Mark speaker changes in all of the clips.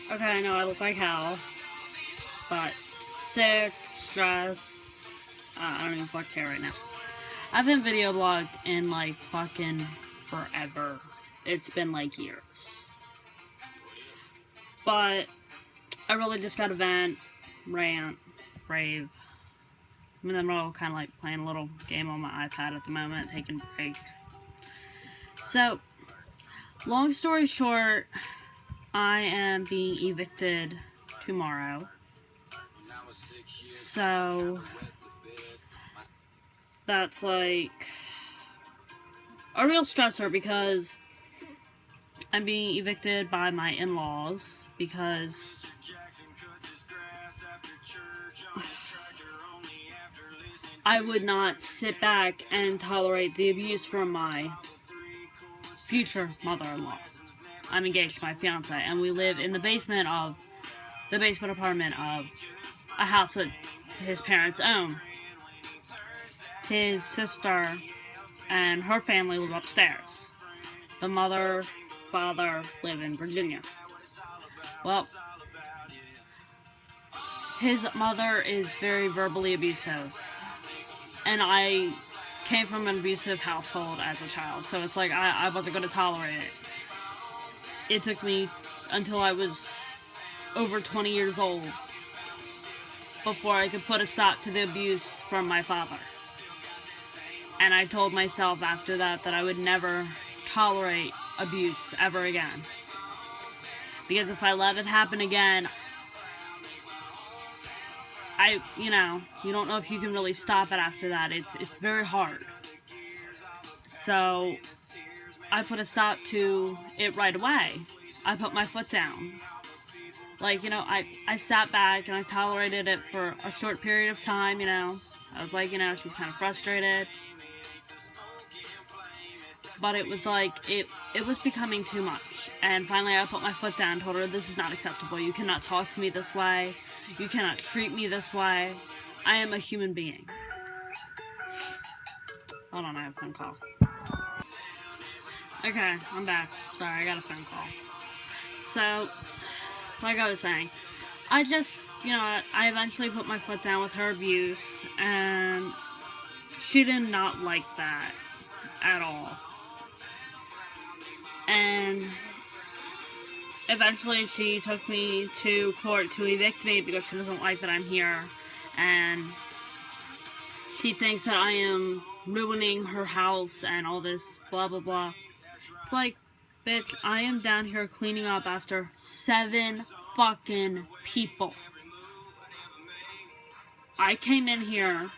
Speaker 1: Okay, I know I look like hell, but sick, stressed, I don't even fuck care right now. I haven't video blogged in like fucking forever. It's been like years. But I really just got to vent, rant, rave. I'm in the middle of kind of like playing a little game on my iPad at the moment, taking a break. So, long story short, I am being evicted tomorrow. So, that's like a real stressor because I'm being evicted by my in-laws because I would not sit back and tolerate the abuse from my future mother-in-law. I'm engaged to my fiance, and we live in the basement apartment of a house that his parents own. His sister and her family live upstairs. The mother, father live in Virginia. Well, his mother is very verbally abusive. And I came from an abusive household as a child, so it's like I wasn't going to tolerate it. It took me until I was over 20 years old before I could put a stop to the abuse from my father. And I told myself after that I would never tolerate abuse ever again. Because if I let it happen again, you don't know if you can really stop it after that. It's very hard. So, I put a stop to it right away. I put my foot down. I sat back and I tolerated it for a short period of time, I was like, she's kind of frustrated. But it was like, it was becoming too much. And finally I put my foot down, told her, this is not acceptable. You cannot talk to me this way. You cannot treat me this way. I am a human being. Hold on, I have a phone call. Okay, I'm back. Sorry, I got a phone call. So, like I was saying, I just, I eventually put my foot down with her abuse, and she did not like that at all. And eventually she took me to court to evict me because she doesn't like that I'm here, and she thinks that I am ruining her house and all this blah blah blah. It's like, bitch, I am down here cleaning up after 7 fucking people. I came in here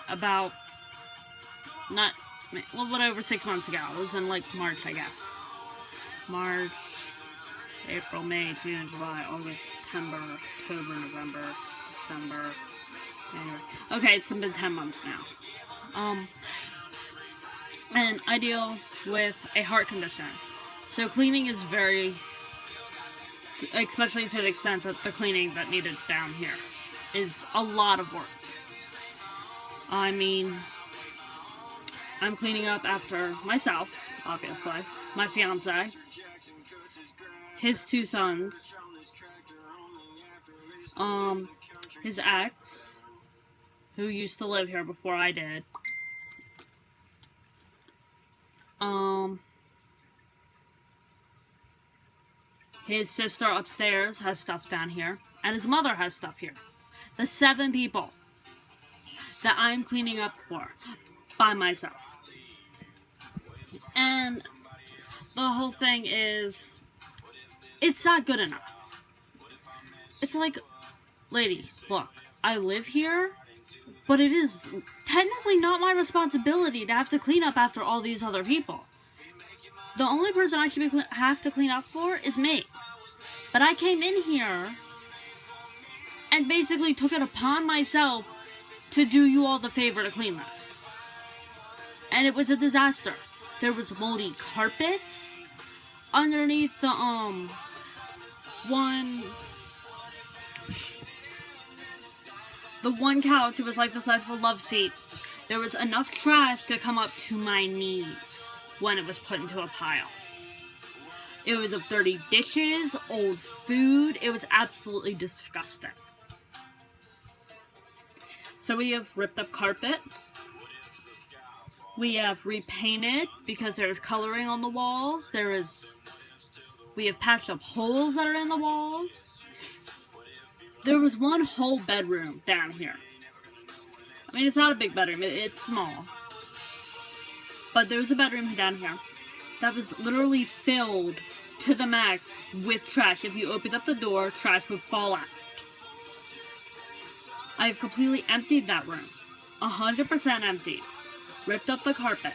Speaker 1: about over 6 months ago. It was in like March, I guess. March, April, May, June, July, August, September, October, November, December, January. Okay, it's been 10 months now. And I deal with a heart condition. So cleaning is very, especially to the extent that the cleaning that needed down here is a lot of work. I mean, I'm cleaning up after myself, obviously, my fiance, his 2 sons, his ex, who used to live here before I did, his sister upstairs has stuff down here, and his mother has stuff here. The 7 people that I'm cleaning up for by myself. And the whole thing is, it's not good enough. It's like, lady, look, I live here, but it is technically not my responsibility to have to clean up after all these other people. The only person I should have to clean up for is me. But I came in here and basically took it upon myself to do you all the favor to clean this. And it was a disaster. There was moldy carpets underneath the, one couch. It was like the size of a love seat. There was enough trash to come up to my knees when it was put into a pile. It was of dirty dishes, old food. It was absolutely disgusting. So we have ripped up carpets. We have repainted because there's coloring on the walls. We have patched up holes that are in the walls. There was one whole bedroom down here. I mean, it's not a big bedroom, it's small. But there was a bedroom down here that was literally filled to the max with trash. If you opened up the door, trash would fall out. I have completely emptied that room. 100% emptied. Ripped up the carpet.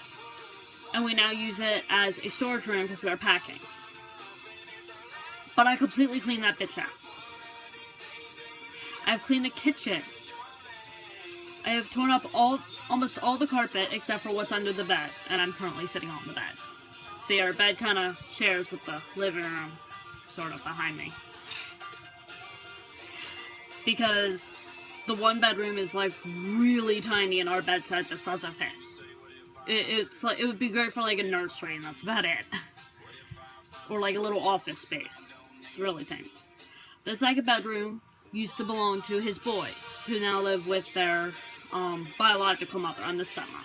Speaker 1: And we now use it as a storage room because we're packing. But I completely cleaned that bitch out. I've cleaned the kitchen. I have torn up almost all the carpet except for what's under the bed. And I'm currently sitting on the bed. See, our bed kind of shares with the living room, sort of behind me. Because the one bedroom is like really tiny and our bedside just doesn't fit. It's like, it would be great for like a nursery and that's about it. Or like a little office space. It's really tiny. The second bedroom used to belong to his boys, who now live with their biological mother and the stepmom.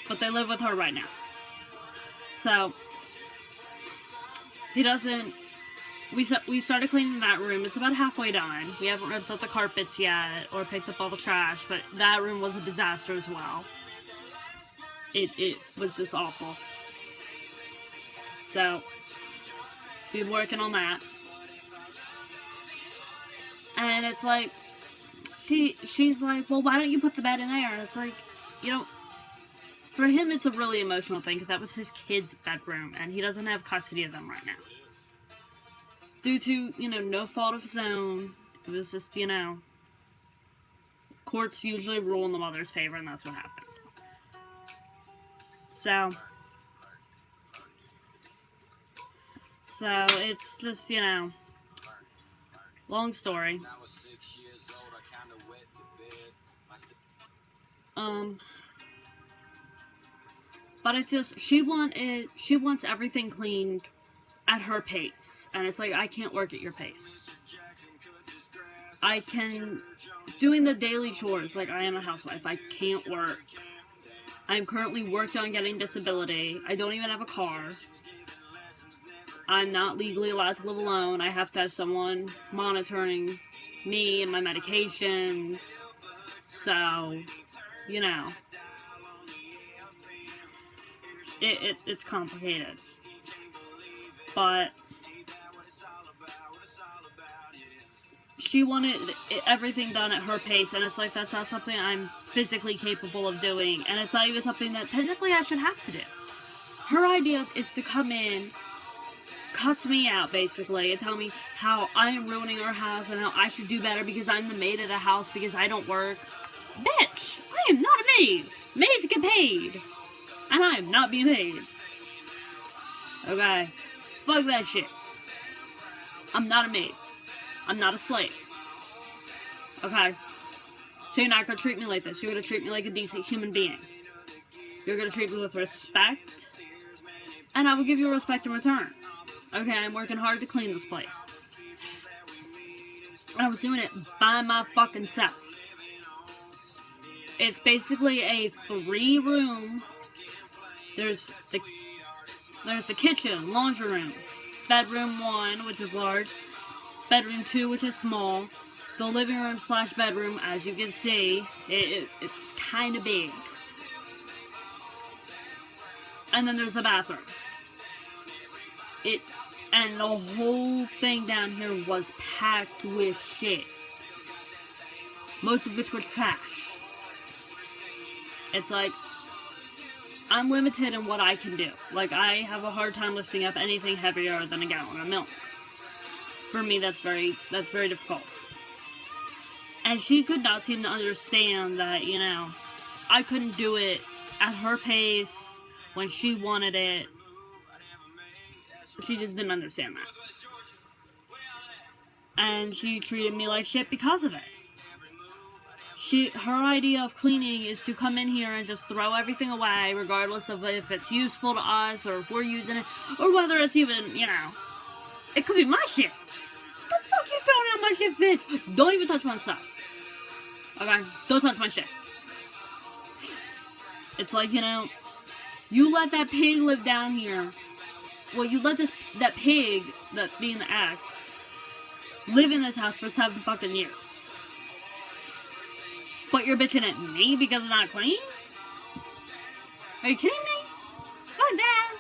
Speaker 1: But they live with her right now. So, he doesn't... We started cleaning that room. It's about halfway done. We haven't ripped up the carpets yet, or picked up all the trash, but that room was a disaster as well. It was just awful. So, we've been working on that. And it's like, she's like, well, why don't you put the bed in there? And it's like, you know, for him it's a really emotional thing, because that was his kid's bedroom, and he doesn't have custody of them right now. Due to, you know, no fault of his own, it was just, you know, courts usually rule in the mother's favor, and that's what happened. So it's just, you know, long story. But it's just, she wants everything cleaned at her pace, and it's like, I can't work at your pace. I can, doing the daily chores, like I am a housewife, I can't work. I'm currently working on getting disability. I don't even have a car. I'm not legally allowed to live alone. I have to have someone monitoring me and my medications. So, you know, it's complicated. But she wanted everything done at her pace, and it's like, that's not something I'm physically capable of doing, and it's not even something that technically I should have to do. Her idea is to come in, cuss me out, basically, and tell me how I am ruining her house and how I should do better because I'm the maid of the house because I don't work. Bitch! I am not a maid! Maids get paid! And I am not being paid. Okay? Fuck that shit. I'm not a maid. I'm not a slave. Okay? So you're not gonna treat me like this. You're gonna treat me like a decent human being. You're gonna treat me with respect. And I will give you respect in return. Okay, I'm working hard to clean this place. And I was doing it by my fucking self. It's basically a 3-room. There's the kitchen, laundry room, bedroom 1, which is large, bedroom 2, which is small, the living room / bedroom, as you can see, it's kind of big. And then there's a bathroom. And the whole thing down here was packed with shit. Most of which was trash. It's like, I'm limited in what I can do. Like, I have a hard time lifting up anything heavier than a gallon of milk. For me, that's very difficult. And she could not seem to understand that, you know, I couldn't do it at her pace when she wanted it. She just didn't understand that. And she treated me like shit because of it. her idea of cleaning is to come in here and just throw everything away, regardless of if it's useful to us or if we're using it, or whether it's even, it could be my shit. The fuck you throwing out my shit, bitch? Don't even touch my stuff. Okay? Don't touch my shit. It's like, you let that pig live down here. Well, you let that pig, that being the ex, live in this house for 7 fucking years. But you're bitching at me because it's not clean? Are you kidding me? Fuck that.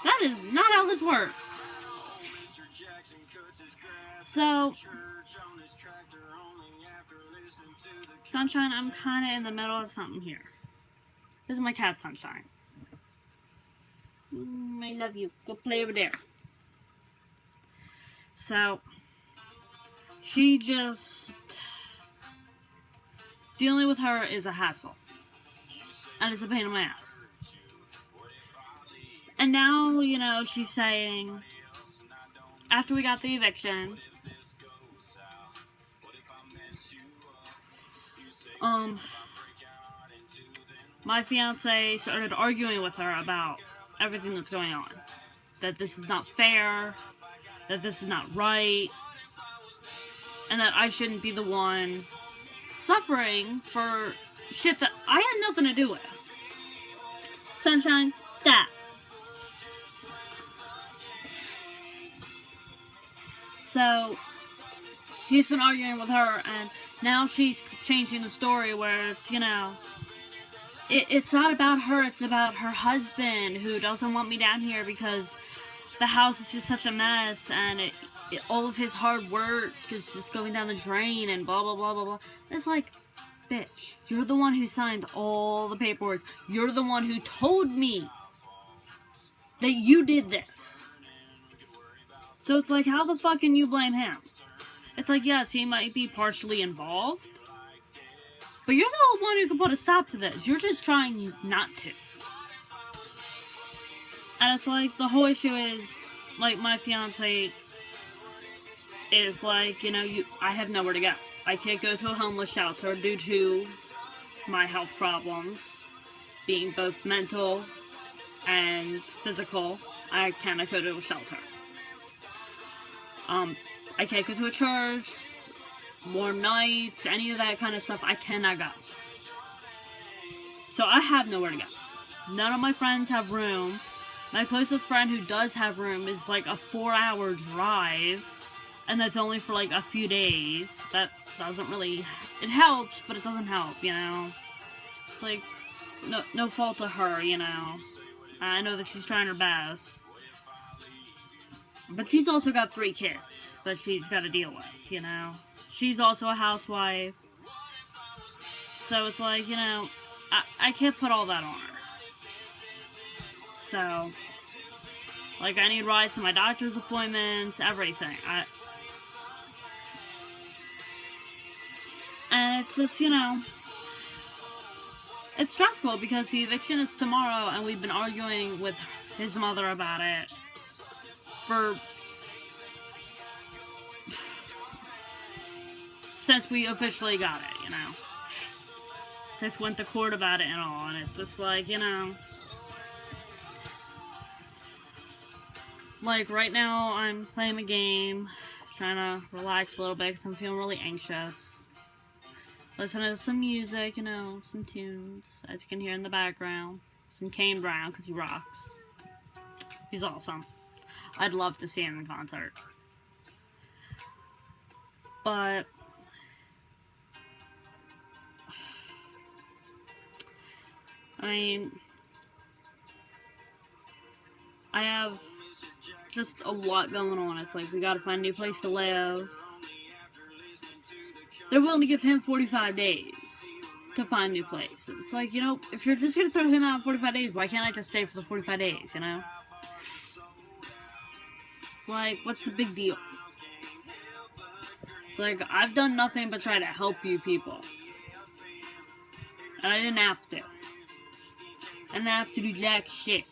Speaker 1: That is not how this works. So, Sunshine, I'm kind of in the middle of something here. This is my cat, Sunshine. I love you. Go play over there. So, she just... Dealing with her is a hassle. And it's a pain in my ass. And now, she's saying, after we got the eviction, my fiance started arguing with her about everything that's going on. That this is not fair, that this is not right, and that I shouldn't be the one suffering for shit that I had nothing to do with. Sunshine, stop. So, he's been arguing with her, and now she's changing the story where it's, it's not about her, it's about her husband who doesn't want me down here because the house is just such a mess, and all of his hard work is just going down the drain, and blah, blah, blah, blah, blah. It's like, bitch, you're the one who signed all the paperwork. You're the one who told me that you did this. So it's like, how the fuck can you blame him? It's like, yes, he might be partially involved, but you're the one who can put a stop to this. You're just trying not to. And it's like, the whole issue is, like, my fiance is like, I have nowhere to go. I can't go to a homeless shelter due to my health problems, being both mental and physical. I cannot go to a shelter. I can't go to a church, warm nights, any of that kind of stuff. I cannot go. So I have nowhere to go. None of my friends have room. My closest friend who does have room is like a 4-hour drive, and that's only for like a few days. That doesn't really, it helps, but it doesn't help, It's like, no fault to her, I know that she's trying her best. But she's also got 3 kids that she's got to deal with, She's also a housewife. So it's like, I can't put all that on her. So, like, I need rides to my doctor's appointments, everything. And it's just, it's stressful because the eviction is tomorrow and we've been arguing with his mother about it since we officially got it, Since we went to court about it and all, and it's just like, like, right now, I'm playing a game, trying to relax a little bit because I'm feeling really anxious. Listening to some music, some tunes, as you can hear in the background. Some Kane Brown, because he rocks. He's awesome. I'd love to see him in concert. But I mean, I have just a lot going on. It's like, we gotta find a new place to live. They're willing to give him 45 days to find a new place. It's like, if you're just gonna throw him out in 45 days, why can't I just stay for the 45 days, It's like, what's the big deal? It's like, I've done nothing but try to help you people. And I didn't have to. I didn't have to do jack shit.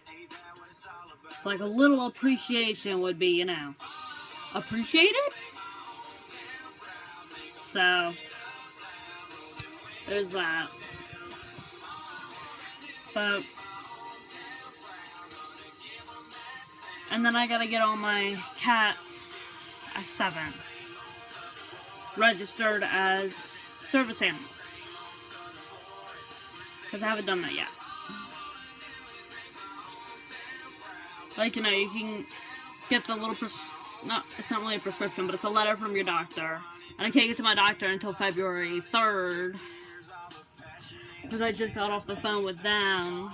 Speaker 1: It's like, a little appreciation would be, appreciated? So, There's that. But, and then I gotta get all my cats, I have 7, registered as service animals. Because I haven't done that yet. Like, you know, you can get the little, it's not really a prescription, but it's a letter from your doctor. And I can't get to my doctor until February 3rd. Because I just got off the phone with them.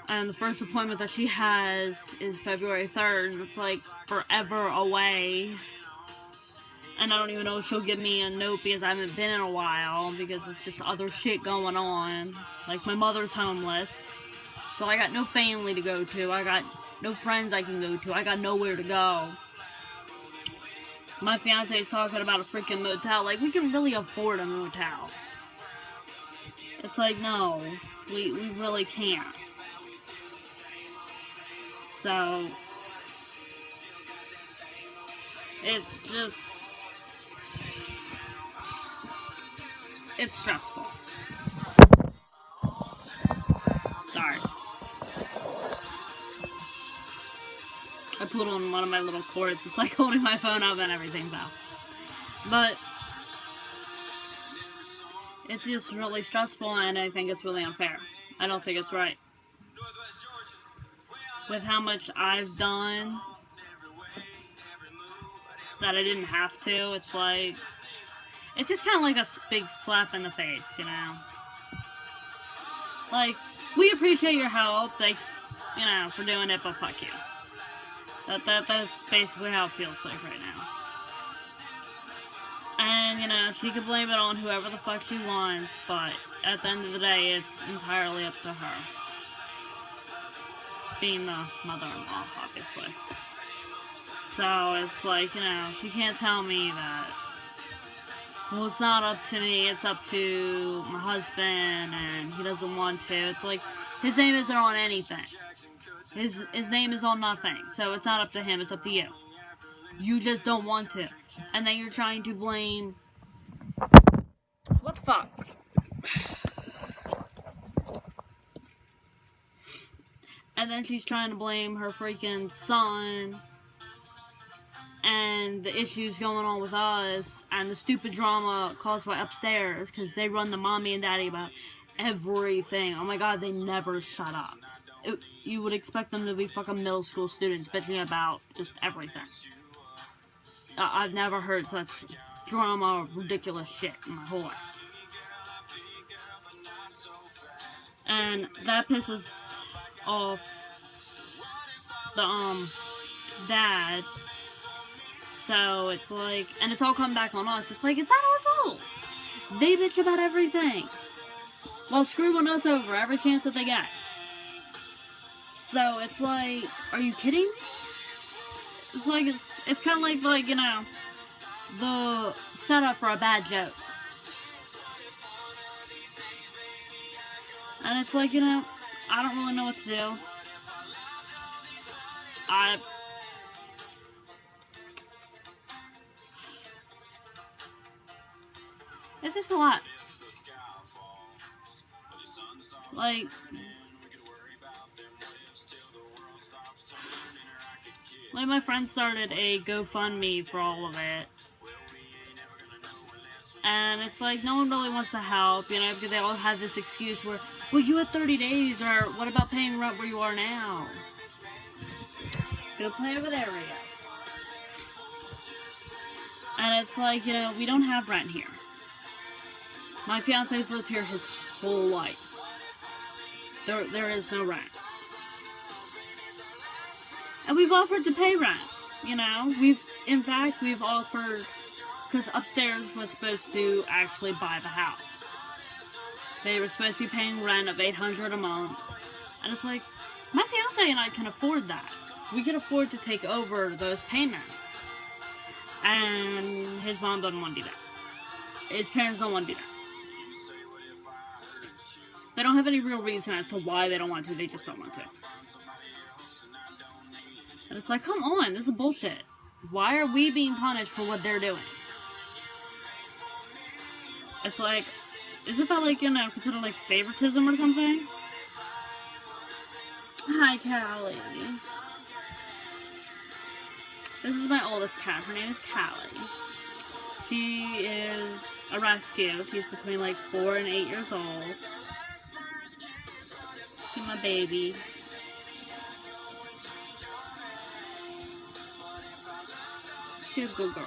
Speaker 1: And the first appointment that she has is February 3rd. And it's like forever away. And I don't even know if she'll give me a note because I haven't been in a while. Because of just other shit going on. Like, my mother's homeless. So I got no family to go to. I got no friends I can go to. I got nowhere to go. My fiance is talking about a freaking motel. Like, we can really afford a motel. It's like, no. We really can't. So, it's just, it's stressful. Sorry. I put on one of my little cords. It's like holding my phone up and everything, though. But it's just really stressful, and I think it's really unfair. I don't think it's right. With how much I've done that I didn't have to, it's like, it's just kind of like a big slap in the face, you know? Like, we appreciate your help, thanks, you know, for doing it, but fuck you. That's basically how it feels like right now. And, you know, she can blame it on whoever the fuck she wants, but at the end of the day, it's entirely up to her. Being the mother-in-law, obviously. So, it's like, you know, she can't tell me that, well, it's not up to me, it's up to my husband, and he doesn't want to. It's like, his name isn't on anything. His name is on nothing, so it's not up to him, it's up to you. You just don't want to. And then you're trying to blame... What the fuck? And then she's trying to blame her freaking son and the issues going on with us and the stupid drama caused by upstairs because they run the mommy and daddy about everything. Oh my god, they never shut up. You would expect them to be fucking middle school students bitching about just everything. I've never heard such drama or ridiculous shit in my whole life. And that pisses off the, dad. So it's like, and it's all come back on us. It's like, it's not our fault. They bitch about everything while screwing us over every chance that they get. So it's like, are you kidding me? It's like, it's kind of like, you know, the setup for a bad joke. And it's like, you know, I don't really know what to do. It's just a lot. Like, my friend started a GoFundMe for all of it. And it's like, no one really wants to help, you know, because they all have this excuse where, well, you had 30 days, or what about paying rent where you are now? Go play over there, Rio. And it's like, you know, we don't have rent here. My fiance's lived here his whole life. There is no rent. And we've offered to pay rent, you know. In fact, we've offered, because upstairs was supposed to actually buy the house. They were supposed to be paying rent of $800 a month. And it's like, my fiance and I can afford that. We can afford to take over those payments. And his mom doesn't want to do that. His parents don't want to do that. They don't have any real reason as to why they don't want to. They just don't want to. And it's like, come on, this is bullshit. Why are we being punished for what they're doing? It's like, isn't that like, considered like favoritism or something? Hi, Callie. This is my oldest cat. Her name is Callie. She is a rescue. She's between like 4 and 8 years old. She's my baby. She's a good girl.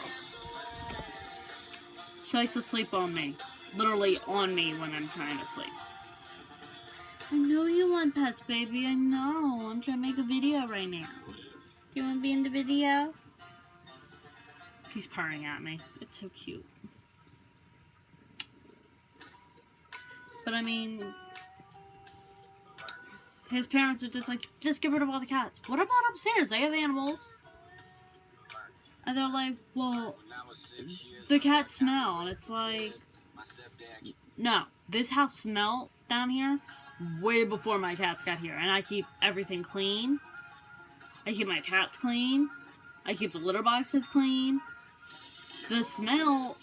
Speaker 1: She likes to sleep on me. Literally on me when I'm trying to sleep. I know you want pets, baby. I know. I'm trying to make a video right now. You want to be in the video? He's purring at me. It's so cute. But I mean, his parents are just like, just get rid of all the cats. What about upstairs? They have animals. And they're like, well, the cats smell. And it's like, no, this house smelled down here way before my cats got here. And I keep everything clean. I keep my cats clean. I keep the litter boxes clean. The smell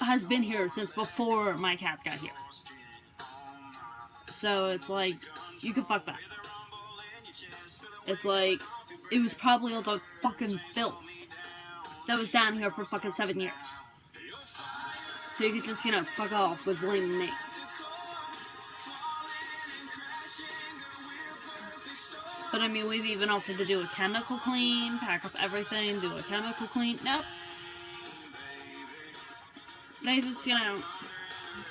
Speaker 1: has been here since before my cats got here. So it's like, you can fuck that. It's like, it was probably all the fucking filth that was down here for fucking 7 years. So you could just, fuck off with blaming me. But I mean, we've even offered to do a chemical clean, pack up everything, do a chemical clean. Nope. They just,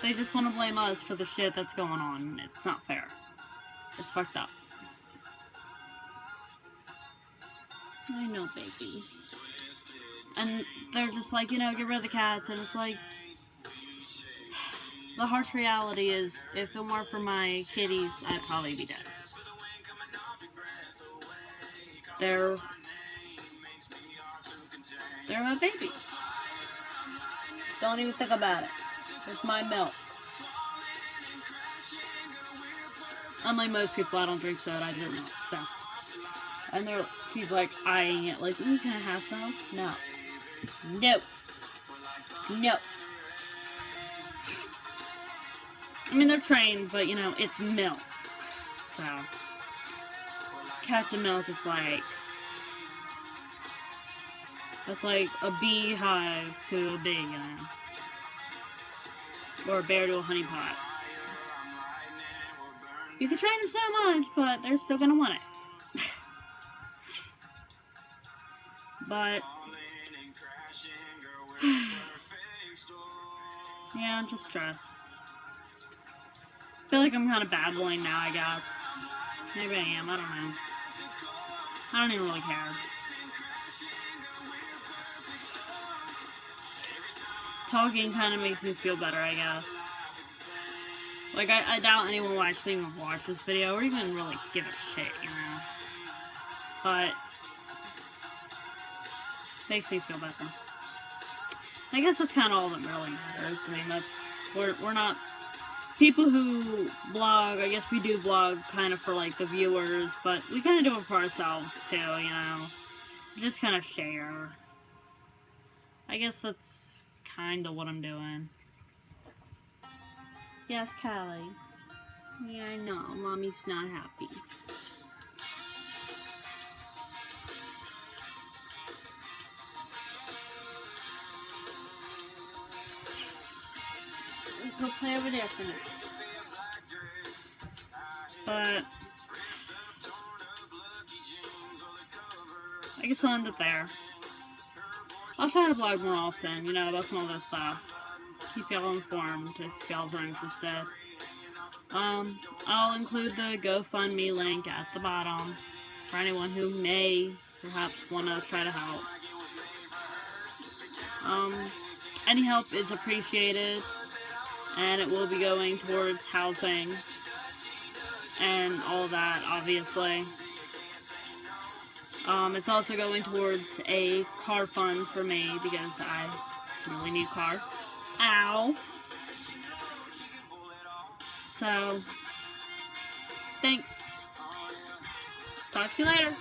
Speaker 1: they just want to blame us for the shit that's going on. It's not fair. It's fucked up. I know, baby. And they're just like, get rid of the cats, and it's like, the harsh reality is, if it weren't for my kitties, I'd probably be dead. They're my babies. Don't even think about it. It's my milk. Unlike most people, I don't drink soda, I drink milk, so. And he's like eyeing it like, ooh, can I have some? No. No. No. I mean, they're trained, but, it's milk. So. Cats and milk is like, that's like a beehive to a bee, or a bear to a honey pot. You can train them so much, but they're still gonna want it. But yeah, I'm just stressed. I feel like I'm kind of babbling now, I guess. Maybe I am, I don't know. I don't even really care. Talking kind of makes me feel better, I guess. Like, I doubt anyone will actually even watch this video, or even really give a shit, But makes me feel better. I guess that's kind of all that really matters. I mean, we're not people who blog. I guess we do blog kind of for like the viewers, but we kind of do it for ourselves too. Just kind of share. I guess that's kind of what I'm doing. Yes, Callie. Yeah, I know. Mommy's not happy. Go play over there for now. But I guess I'll end it there. I'll try to vlog more often, about some of this stuff. Keep y'all informed if y'all are interested. I'll include the GoFundMe link at the bottom for anyone who may perhaps want to try to help. Any help is appreciated, and it will be going towards housing and all that, obviously. It's also going towards a car fund for me because I really need a car. Ow! So, thanks. Talk to you later.